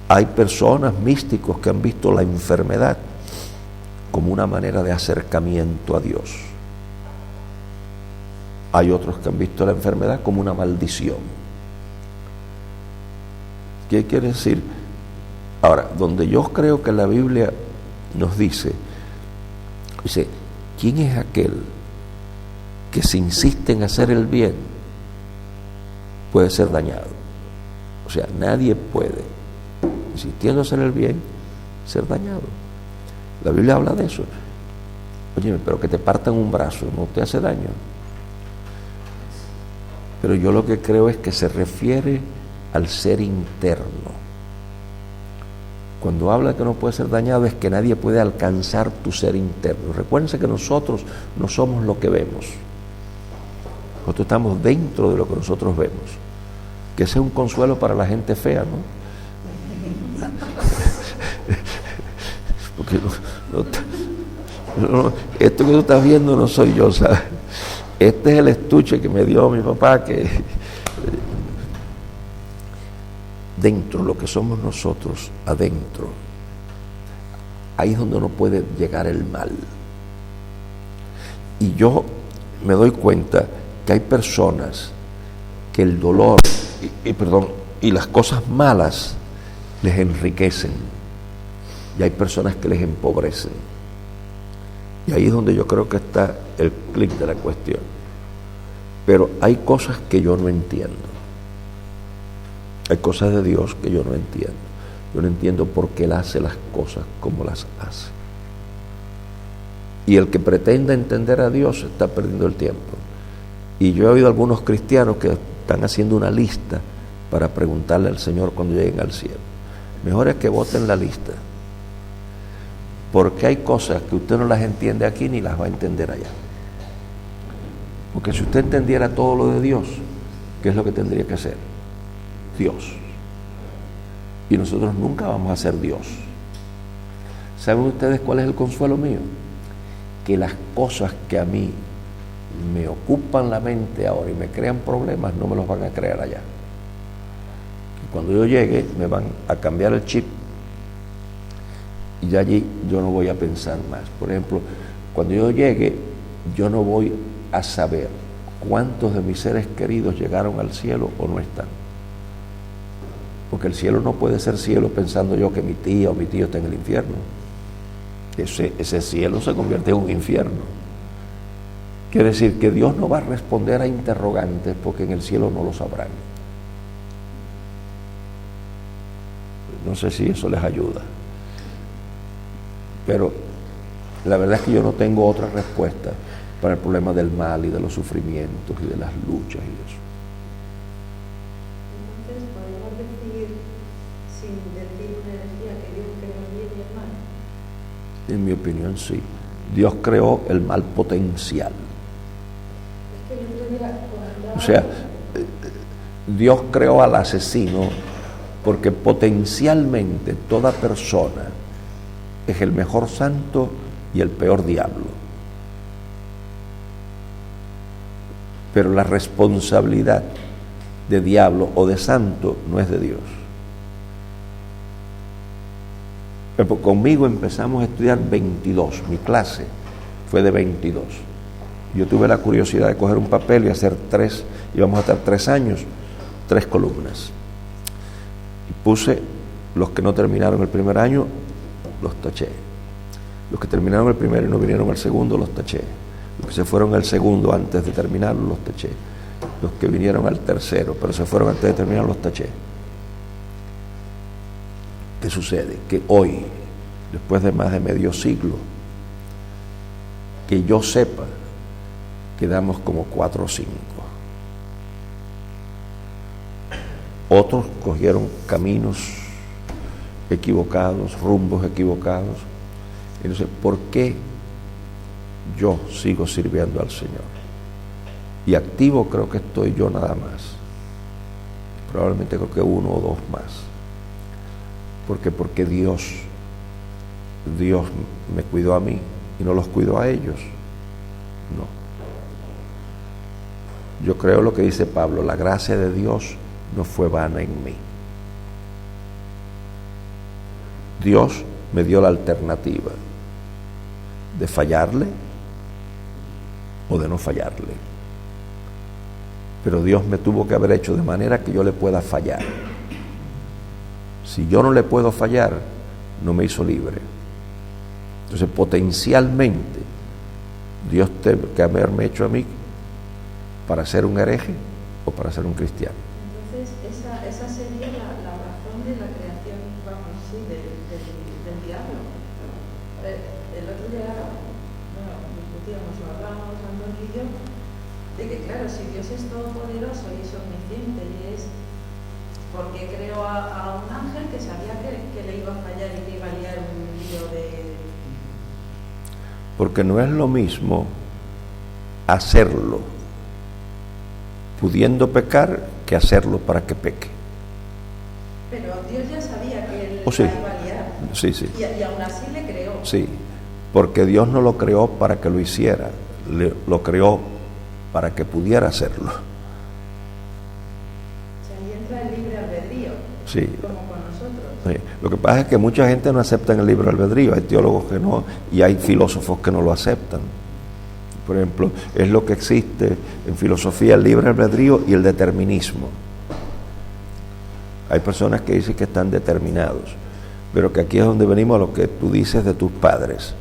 Hay personas místicos que han visto la enfermedad como una manera de acercamiento a Dios. Hay otros que han visto la enfermedad como una maldición. ¿Qué quiere decir? Ahora, donde yo creo que la Biblia nos dice, ¿quién es aquel que se insiste en hacer el bien puede ser dañado? O sea, nadie puede, insistiendo en hacer el bien, ser dañado. La Biblia habla de eso. Oye, pero que te partan un brazo no te hace daño. Pero yo lo que creo es que se refiere al ser interno. Cuando habla de que no puede ser dañado es que nadie puede alcanzar tu ser interno. Recuérdense que nosotros no somos lo que vemos. Nosotros estamos dentro de lo que nosotros vemos. Que ese es un consuelo para la gente fea, ¿no? Porque esto que tú estás viendo no soy yo, ¿sabes? Este es el estuche que me dio mi papá, que dentro, lo que somos nosotros, adentro, ahí es donde no puede llegar el mal. Y yo me doy cuenta que hay personas que el dolor y las cosas malas les enriquecen, y hay personas que les empobrecen. Y ahí es donde yo creo que está el clic de la cuestión. Pero hay cosas que yo no entiendo. Hay cosas de Dios que yo no entiendo. Yo no entiendo por qué Él hace las cosas como las hace. Y el que pretenda entender a Dios está perdiendo el tiempo. Y yo he oído algunos cristianos que están haciendo una lista para preguntarle al Señor cuando lleguen al cielo. Mejor es que voten la lista. Porque hay cosas que usted no las entiende aquí ni las va a entender allá. Porque si usted entendiera todo lo de Dios, ¿qué es lo que tendría que hacer? Dios. Y nosotros nunca vamos a ser Dios. ¿Saben ustedes cuál es el consuelo mío? Que las cosas que a mí me ocupan la mente ahora y me crean problemas, no me los van a crear allá. Y cuando yo llegue, me van a cambiar el chip. Y ya allí yo no voy a pensar más. Por ejemplo, cuando yo llegue, yo no voy a saber cuántos de mis seres queridos llegaron al cielo o no están. Porque el cielo no puede ser cielo pensando yo que mi tía o mi tío está en el infierno. Ese cielo se convierte en un infierno. Quiere decir que Dios no va a responder a interrogantes porque en el cielo no lo sabrán. No sé si eso les ayuda. Pero la verdad es que yo no tengo otra respuesta para el problema del mal y de los sufrimientos y de las luchas y eso. Entonces, ¿podemos decir, sin decir una herejía, que Dios creó el bien y el mal? En mi opinión, sí. Dios creó el mal potencial. Es que el otro día comentaba... O sea, Dios creó al asesino porque potencialmente toda persona es el mejor santo y el peor diablo. Pero la responsabilidad de diablo o de santo no es de Dios. Pero conmigo empezamos a estudiar 22, mi clase fue de 22. Yo tuve la curiosidad de coger un papel y hacer 3, íbamos a estar 3 años, 3 columnas. Y puse los que no terminaron el primer año, los taché. Los que terminaron el primero y no vinieron al segundo, los taché. Los que se fueron al segundo antes de terminarlo, los taché. Los que vinieron al tercero, pero se fueron antes de terminar, los taché. ¿Qué sucede? Que hoy, después de más de medio siglo, que yo sepa, quedamos como 4 o 5. Otros cogieron caminos equivocados, rumbos equivocados. Entonces, ¿por qué yo sigo sirviendo al Señor? Y activo creo que estoy yo nada más. Probablemente creo que 1 o 2 más. Porque Dios me cuidó a mí y no los cuidó a ellos. No. Yo creo lo que dice Pablo, la gracia de Dios no fue vana en mí. Dios me dio la alternativa de fallarle o de no fallarle. Pero Dios me tuvo que haber hecho de manera que yo le pueda fallar. Si yo no le puedo fallar, no me hizo libre. Entonces, potencialmente, Dios tiene que haberme hecho a mí para ser un hereje o para ser un cristiano. Entonces, esa sería la razón de la creación, vamos, sí, del diablo. El otro día, bueno, discutíamos, lo hablábamos, Andón y yo, de que claro, si Dios es todopoderoso y es omnisciente y es porque creó a un ángel que sabía que le iba a fallar y que iba a liar un lío de... Porque no es lo mismo hacerlo pudiendo pecar que hacerlo para que peque. Pero Dios ya sabía que él sí. la iba a liar. Sí, sí. Y aún así le creó. Sí, porque Dios no lo creó para que lo hiciera, lo creó para que pudiera hacerlo. O sea, ahí entra el libre albedrío, Sí. como con nosotros. Sí. Lo que pasa es que mucha gente no acepta el libre albedrío, hay teólogos que no, y hay filósofos que no lo aceptan. Por ejemplo, es lo que existe en filosofía, el libre albedrío y el determinismo. Hay personas que dicen que están determinados, pero que aquí es donde venimos a lo que tú dices de tus padres.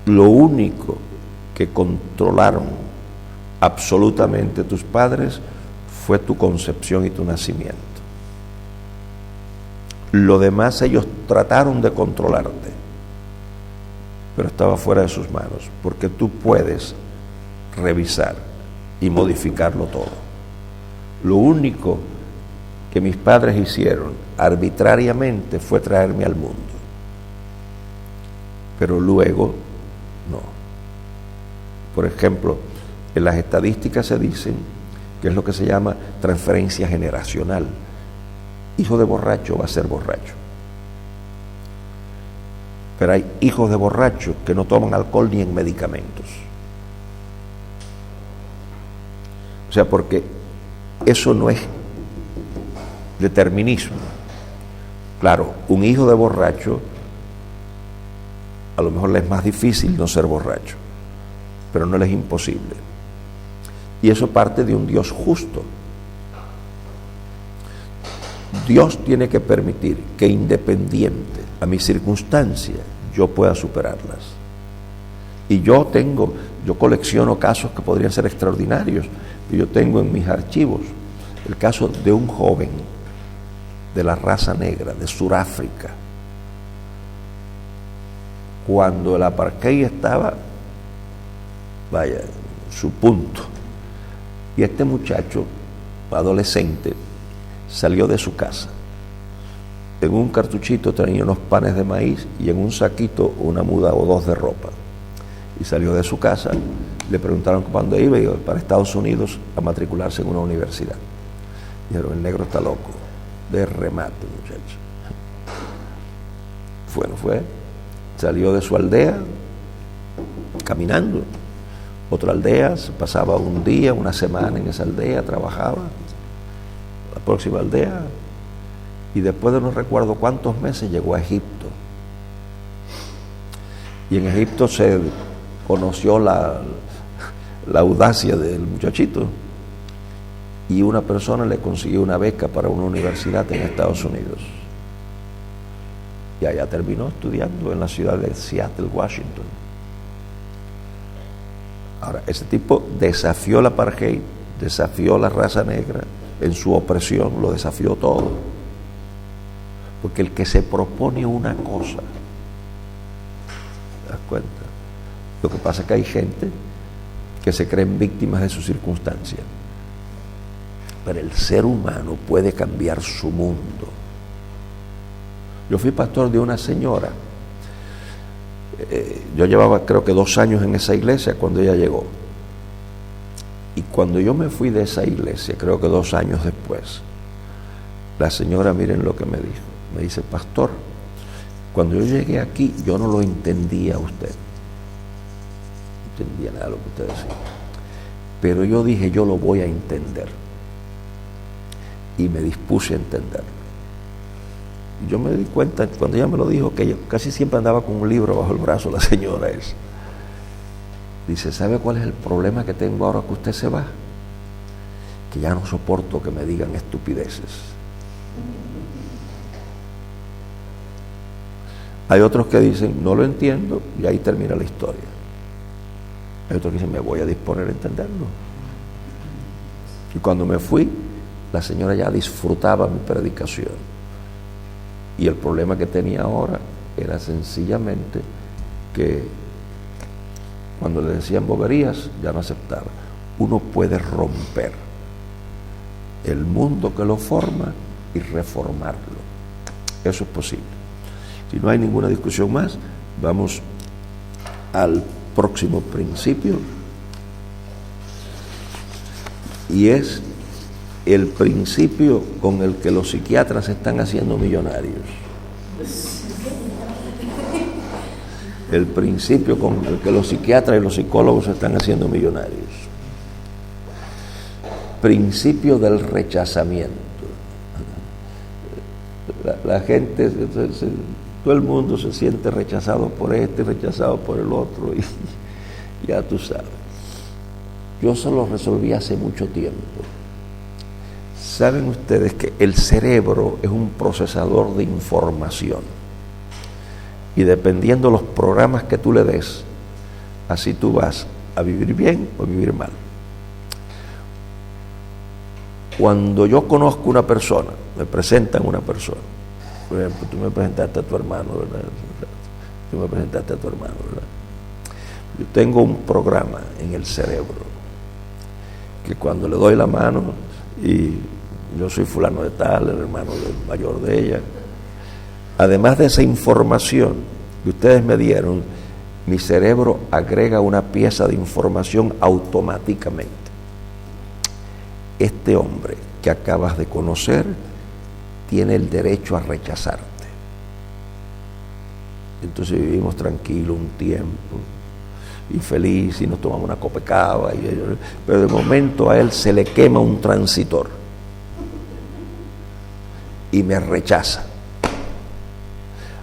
Lo único que controlaron absolutamente tus padres fue tu concepción y tu nacimiento. Lo demás ellos trataron de controlarte, pero estaba fuera de sus manos, porque tú puedes revisar y modificarlo todo. Lo único que mis padres hicieron arbitrariamente fue traerme al mundo, pero luego no. Por ejemplo, en las estadísticas se dicen que es lo que se llama transferencia generacional. Hijo de borracho va a ser borracho. Pero hay hijos de borrachos que no toman alcohol ni en medicamentos. O sea, porque eso no es determinismo. Claro, un hijo de borracho, a lo mejor le es más difícil no ser borracho, pero no le es imposible. Y eso parte de un Dios justo. Dios tiene que permitir que independiente a mis circunstancias, yo pueda superarlas. Y yo colecciono casos que podrían ser extraordinarios. Y yo tengo en mis archivos el caso de un joven de la raza negra de Sudáfrica, cuando el apartheid estaba, vaya, en su punto. Y este muchacho, adolescente, salió de su casa. En un cartuchito tenía unos panes de maíz y en un saquito una muda o dos de ropa. Y salió de su casa, le preguntaron cuándo iba, y dijo, para Estados Unidos a matricularse en una universidad. Dijeron, el negro está loco, de remate, muchacho. Bueno, salió de su aldea caminando. Otra aldea, se pasaba un día, una semana en esa aldea, trabajaba. La próxima aldea, y después de no recuerdo cuántos meses llegó a Egipto. Y en Egipto se conoció la audacia del muchachito, y una persona le consiguió una beca para una universidad en Estados Unidos. Y allá terminó estudiando en la ciudad de Seattle, Washington. Ahora, ese tipo desafió la apartheid, desafió la raza negra en su opresión, lo desafió todo. Porque el que se propone una cosa, ¿te das cuenta? Lo que pasa es que hay gente que se creen víctimas de sus circunstancias. Pero el ser humano puede cambiar su mundo. Yo fui pastor de una señora. Yo llevaba creo que 2 años en esa iglesia cuando ella llegó. Y cuando yo me fui de esa iglesia, creo que 2 años después, la señora, miren lo que me dijo. Me dice, pastor, cuando yo llegué aquí, yo no lo entendía a usted. No entendía nada de lo que usted decía. Pero yo dije, yo lo voy a entender. Y me dispuse a entenderlo. Y yo me di cuenta, cuando ella me lo dijo, que ella casi siempre andaba con un libro bajo el brazo, la señora esa. Dice, ¿sabe cuál es el problema que tengo ahora que usted se va? Que ya no soporto que me digan estupideces. Hay otros que dicen, no lo entiendo, y ahí termina la historia. Hay otros que dicen, me voy a disponer a entenderlo. Y cuando me fui, la señora ya disfrutaba mi predicación. Y el problema que tenía ahora era sencillamente que cuando le decían boberías, ya no aceptaba. Uno puede romper el mundo que lo forma y reformarlo. Eso es posible. Si no hay ninguna discusión más, vamos al próximo principio, y es el principio con el que los psiquiatras se están haciendo millonarios. El principio con el que los psiquiatras y los psicólogos se están haciendo millonarios. Principio del rechazamiento. La gente, todo el mundo se siente rechazado por este, rechazado por el otro, y ya tú sabes. Yo eso lo resolví hace mucho tiempo. Saben ustedes que el cerebro es un procesador de información, y dependiendo de los programas que tú le des, así tú vas a vivir bien o a vivir mal. Cuando yo conozco una persona, me presentan una persona, por ejemplo, tú me presentaste a tu hermano, ¿verdad? Tú me presentaste a tu hermano, ¿verdad? Yo tengo un programa en el cerebro que cuando le doy la mano y yo soy fulano de tal, el hermano mayor de ella, además de esa información que ustedes me dieron, mi cerebro agrega una pieza de información automáticamente. Este hombre que acabas de conocer tiene el derecho a rechazarte. Entonces vivimos tranquilos un tiempo y feliz, y nos tomamos una copa de cava, pero de momento a él se le quema un transitor y me rechaza.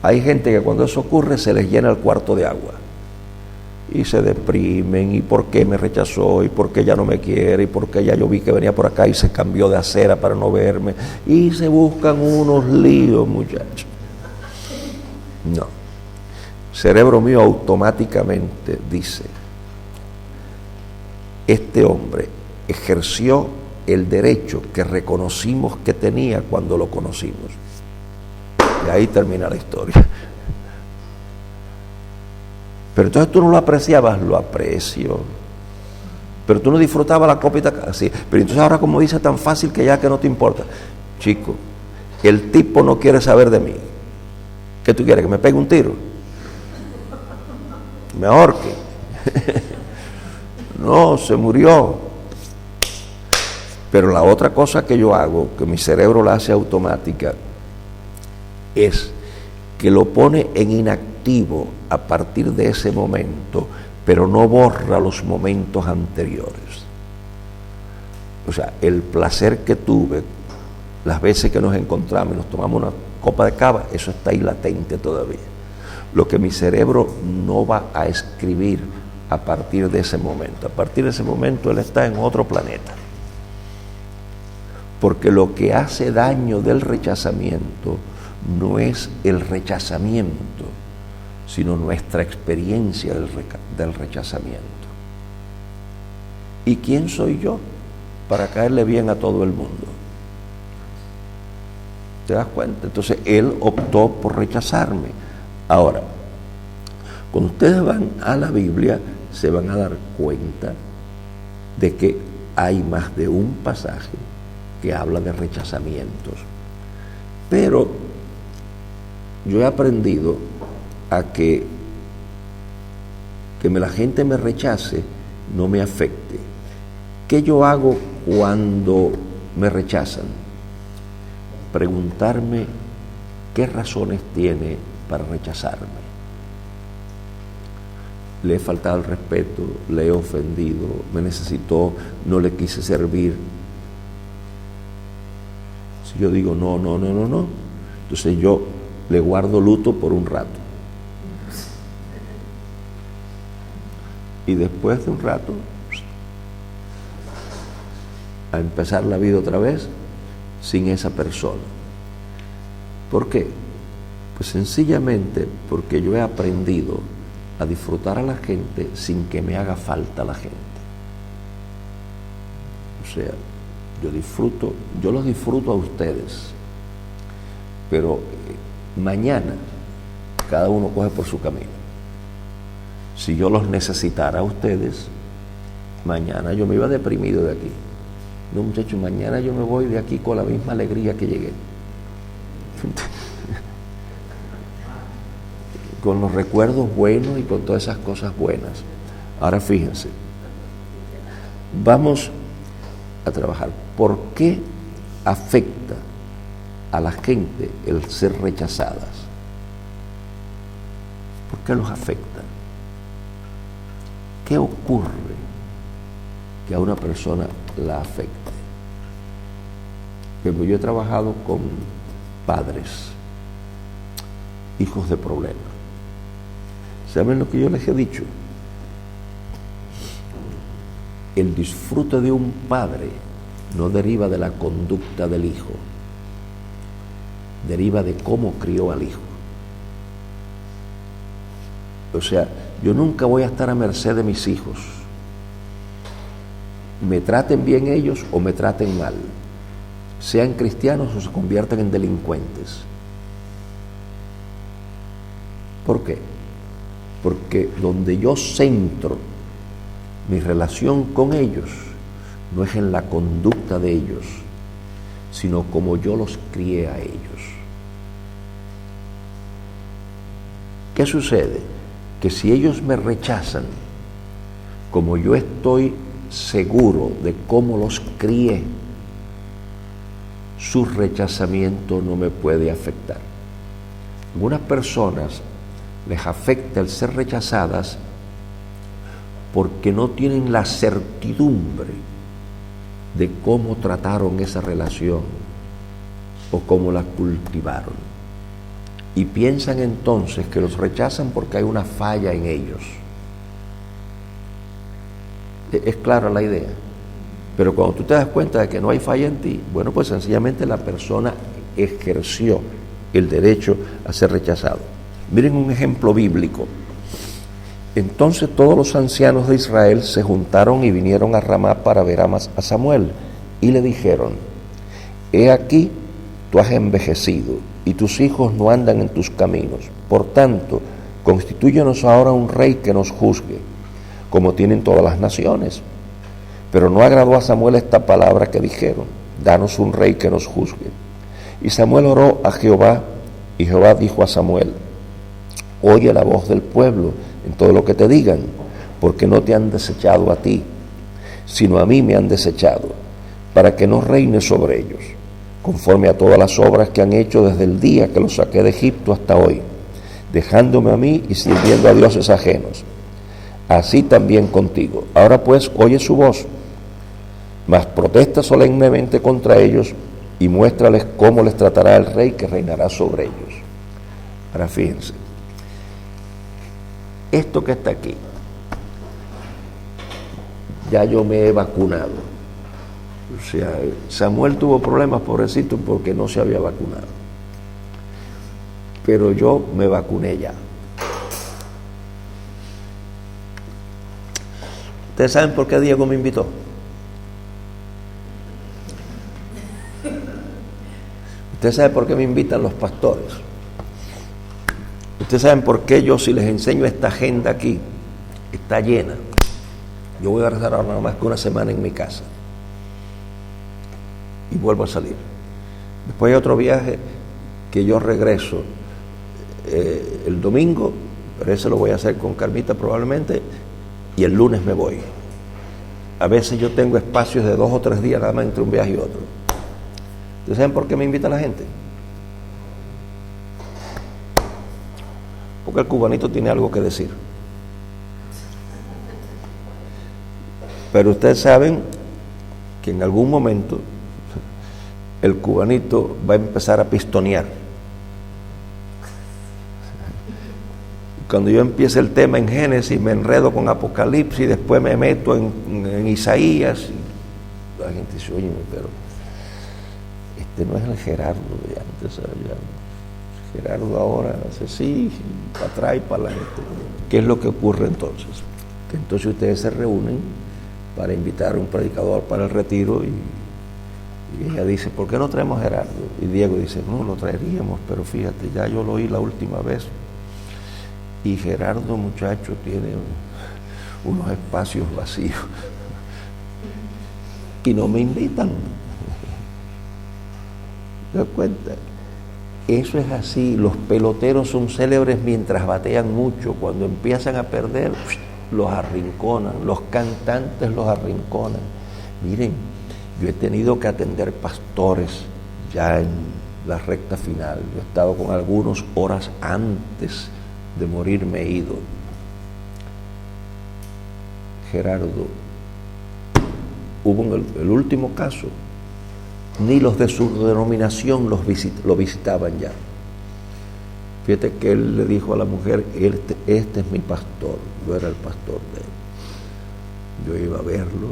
Hay gente que cuando eso ocurre se les llena el cuarto de agua y se deprimen, y por qué me rechazó, y por qué ya no me quiere, y por qué ya yo vi que venía por acá y se cambió de acera para no verme, y se buscan unos líos, muchachos. No, el cerebro mío automáticamente dice, este hombre ejerció el derecho que reconocimos que tenía cuando lo conocimos. Y ahí termina la historia. Pero entonces tú no lo apreciabas. Lo aprecio. Pero tú no disfrutabas la copita así. Pero entonces ahora, como dice, tan fácil que ya que no te importa. Chico, el tipo no quiere saber de mí. ¿Qué tú quieres? ¿Que me pegue un tiro? ¿Me ahorque? No, se murió. Pero la otra cosa que yo hago, que mi cerebro la hace automática, es que lo pone en inactivo a partir de ese momento, pero no borra los momentos anteriores. O sea, el placer que tuve, las veces que nos encontramos y nos tomamos una copa de cava, eso está ahí latente todavía. Lo que mi cerebro no va a escribir a partir de ese momento. A partir de ese momento él está en otro planeta. Porque lo que hace daño del rechazamiento no es el rechazamiento, sino nuestra experiencia del rechazamiento. ¿Y quién soy yo para caerle bien a todo el mundo? ¿Te das cuenta? Entonces él optó por rechazarme. Ahora, cuando ustedes van a la Biblia, se van a dar cuenta de que hay más de un pasaje que habla de rechazamientos. Pero yo he aprendido a que la gente me rechace no me afecte. ¿Qué yo hago cuando me rechazan? Preguntarme qué razones tiene para rechazarme. Le he faltado el respeto, le he ofendido, me necesitó, no le quise servir. Si yo digo no, entonces Entonces yo le guardo luto por un rato. Y después de un rato, a empezar la vida otra vez sin esa persona. ¿Por qué? Pues sencillamente porque yo he aprendido a disfrutar a la gente sin que me haga falta la gente. O sea, yo los disfruto a ustedes, pero mañana cada uno coge por su camino. Si yo los necesitara a ustedes, mañana yo me iba deprimido de aquí. No, muchachos, mañana yo me voy de aquí con la misma alegría que llegué. Con los recuerdos buenos y con todas esas cosas buenas. Ahora fíjense, vamos a trabajar. ¿Por qué afecta a la gente el ser rechazadas? ¿Por qué los afecta? ¿Qué ocurre que a una persona la afecte? Pero yo he trabajado con padres, hijos de problemas. ¿Saben lo que yo les he dicho? El disfrute de un padre no deriva de la conducta del hijo, deriva de cómo crió al hijo. O sea, yo nunca voy a estar a merced de mis hijos. Me traten bien ellos o me traten mal. Sean cristianos o se conviertan en delincuentes. ¿Por qué? Porque donde yo centro mi relación con ellos no es en la conducta de ellos, sino como yo los crié a ellos. ¿Qué sucede? Que si ellos me rechazan, como yo estoy seguro de cómo los crié, su rechazamiento no me puede afectar. Algunas personas les afecta el ser rechazadas porque no tienen la certidumbre de cómo trataron esa relación o cómo la cultivaron. Y piensan entonces que los rechazan porque hay una falla en ellos. Es clara la idea. Pero cuando tú te das cuenta de que no hay falla en ti, bueno, pues sencillamente la persona ejerció el derecho a ser rechazado. Miren un ejemplo bíblico. Entonces todos los ancianos de Israel se juntaron y vinieron a Ramá para ver a Samuel, y le dijeron: he aquí, tú has envejecido, y tus hijos no andan en tus caminos. Por tanto, constitúyenos ahora un rey que nos juzgue, como tienen todas las naciones. Pero no agradó a Samuel esta palabra que dijeron: danos un rey que nos juzgue. Y Samuel oró a Jehová, y Jehová dijo a Samuel: oye la voz del pueblo en todo lo que te digan, porque no te han desechado a ti, sino a mí me han desechado, para que no reine sobre ellos, conforme a todas las obras que han hecho desde el día que los saqué de Egipto hasta hoy, dejándome a mí y sirviendo a dioses ajenos. Así también contigo. Ahora pues, oye su voz, mas protesta solemnemente contra ellos y muéstrales cómo les tratará el rey que reinará sobre ellos. Ahora fíjense, esto que está aquí, ya yo me he vacunado. O sea, Samuel tuvo problemas, pobrecito, porque no se había vacunado. Pero yo me vacuné ya. ¿Ustedes saben por qué Diego me invitó? ¿Ustedes saben por qué me invitan los pastores? ¿Ustedes saben por qué yo, si les enseño esta agenda aquí, está llena? Yo voy a rezar ahora nada más que una semana en mi casa. Y vuelvo a salir. Después hay otro viaje que yo regreso el domingo, pero ese lo voy a hacer con Carmita probablemente, y el lunes me voy. A veces yo tengo espacios de 2 o 3 días nada más entre un viaje y otro. ¿Ustedes saben por qué me invita la gente? Porque el cubanito tiene algo que decir. Pero ustedes saben que en algún momento el cubanito va a empezar a pistonear cuando yo empiezo el tema en Génesis, me enredo con Apocalipsis, después me meto en Isaías. Y la gente dice, oye, pero este no es el Gerardo de antes, ¿sabes? Gerardo ahora hace así, para atrás y para adelante. ¿Qué es lo que ocurre entonces? Que entonces ustedes se reúnen para invitar a un predicador para el retiro y ella dice, ¿por qué no traemos a Gerardo? Y Diego dice, no, lo traeríamos, pero fíjate, ya yo lo oí la última vez. Y Gerardo, muchacho, tiene unos espacios vacíos. Y no me invitan. ¿Te das cuenta? Eso es así. Los peloteros son célebres mientras batean mucho. Cuando empiezan a perder, los arrinconan. Los cantantes los arrinconan. Miren, yo he tenido que atender pastores ya en la recta final. Yo he estado con algunos horas antes de morir, me he ido. Gerardo, hubo el último caso, ni los de su denominación lo visitaban ya. Fíjate que él le dijo a la mujer, este es mi pastor. Yo era el pastor de él. Yo iba a verlo,